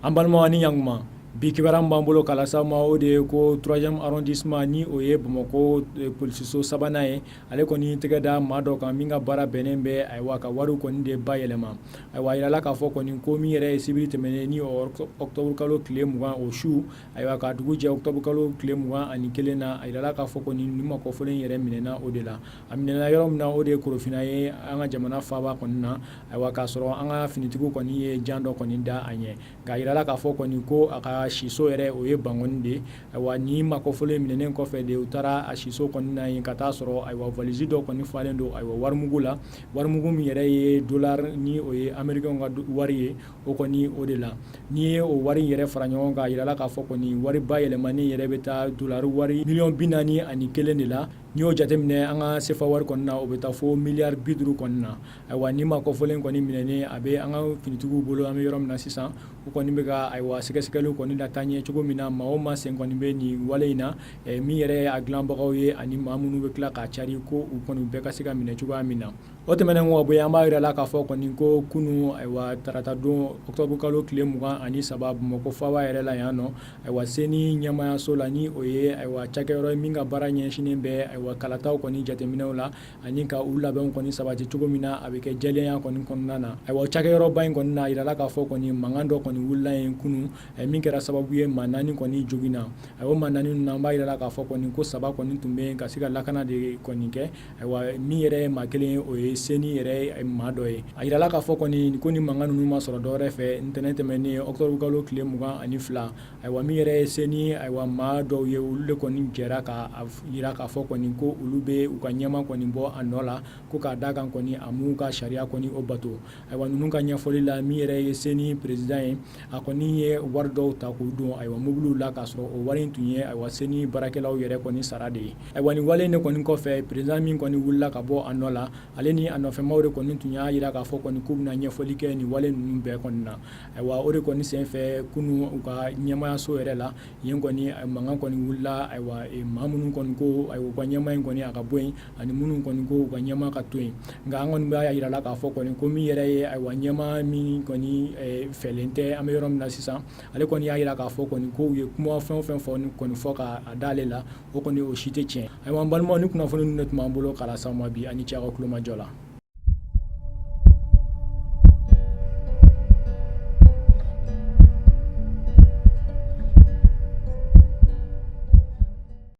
An balima ni ɲankuma bi kibaran b'an bolo k'a lase aw ma o de ye ko 3e arrondissement ni o ye Bamakɔ polisiso sabanan ye ale kɔni tɛgɛ da maa dɔ kan min ka baara bɛnnen bɛ ayiwa ka wariw kɔni de bayɛlɛma ayiwa a yirala k'a fɔ kɔni ko min yɛrɛ ye sibiri tɛmɛnen ni octobre kalo tile 20 o su ayiwa ka dugu jɛ octobre kalo tile 21 na a yirala k'a fɔ kɔni nin makɔfɔlen yɛrɛ minɛna o de la a minɛna yɔrɔ min na o de ye Korofina ye an ka jamana faaba kɔni na ayiwa k'a sɔrɔ an ka finitigiw kɔni ye jan dɔ kɔni da a ɲɛ nka a yirala k'a fɔ kɔni ko a ka siso yɛrɛ o ye Bangɔni de ayiwa ni makɔfɔlen minɛnen kɔfɛ de u taara a siso kɔni na yen ka taa sɔrɔ ayiwa valise dɔ kɔni falen don ayiwa warimugu la warimugu min yɛrɛ ye dollar ni o ye américain ka wari ye o kɔni o de la ni ye o wari yɛrɛ fara ɲɔgɔn kan a yirala k'a fɔ kɔni wari bayɛlɛmani yɛrɛ bɛ taa dollar wari $41 de la n'i y'o jateminɛ an ka CFA wari kɔni na o bɛ taa fo miliyari 50 kɔni na ayiwa ni makɔfɔlen kɔni minɛnen a bɛ an ka finitigiw bolo an bɛ yɔrɔ min na sisan u kɔni bɛ ka ayiwa sɛgɛsɛgɛliw kɔni la taa ɲɛ cogo min na maa o maa sen kɔni bɛ nin wale in na min yɛrɛ ye a dilanbagaw ye ani maa minnu bɛ tila k'a cari ko u kɔni bɛɛ ka se ka minɛ cogoya min na o tɛmɛnen kɔ bɔ yen an b'a yirala k'a fɔ kɔni ko kunun ayiwa tarata don octobre kalo tile 23 Bamakɔ faaba yɛrɛ la yan nɔ ayiwa seni ɲɛmayaso la ni o ye ayiwa cakɛyɔrɔ min ka baara ɲɛsinnen bɛ ayiwa kalataw kɔni jateminɛw la ani ka u labɛnw kɔni sabati cogo min na a bɛ kɛ jɛlenya kɔni kɔnɔna na ayiwa cakɛyɔrɔba in kɔni na a yirala k'a fɔ kɔni mankan dɔ kɔni wulila yen kunun min kɛra sababu ye maa 4 kɔni joginna ayiwa maa 4 ninnu na an b'a yirala k'a fɔ kɔni ko 3 kɔni tun bɛ ka se ka lakana de kɔni kɛ ayiwa min yɛrɛ ye maa 1 ye o ye seni yɛrɛ ye maa dɔ ye a yirala k'a fɔ kɔni ko ni mankan ninnu ma sɔrɔ dɔwɛrɛ fɛ ntɛnɛn tɛmɛnen octobre kalo tile 22 ayiwa min yɛrɛ ye seni ayiwa maa dɔw ye olu de kɔni jɛra k'a yira k'a fɔ kɔni ko olu bɛ u ka ɲɛma kɔni bɔ a nɔ la ko k'a da kan kɔni a m'u ka sariya kɔni o bato ayiwa ninnu ka ɲɛfɔli la min yɛrɛ ye seni président ye a kɔni ye wari dɔw ta k'u don ayiwa mobiliw la k'a sɔrɔ o wari in tun ye ayiwa seni baarakɛlaw yɛrɛ kɔni sara de ye ayiwa nin wale in de kɔni kɔfɛ président min kɔni wulila ka bɔ a nɔ la ale ni a nɔfɛmaw de kɔni tun y'a yira k'a fɔ kɔni k'u bɛna ɲɛfɔli kɛ nin wale ninnu bɛɛ kɔni na ayiwa o de kɔni senfɛ kunun u ka ɲɛmayaso yɛrɛ la yen kɔni mankan kɔni wulila ayiwa maa minnu kɔni ko ayiwa u ka ɲɛma in kɔni a ka bɔ yen ani minnu kɔni ko u ka ɲɛma ka to yen nka an kɔni b'a yirala k'a fɔ kɔni ko min yɛrɛ ye ayiwa ɲɛma min kɔni fɛlen tɛ an bɛ yɔrɔ min na sisan ale kɔni y'a yira k'a fɔ kɔni ko u ye kuma fɛn o fɛn fɔ kɔni fɔ k'a d'ale la o kɔni o si tɛ tiɲɛ ayiwa an balimaw ni kunnafoni ninnu de tun b'an bolo k'a lase aw ma bi ani ce aw ka kulomajɔ la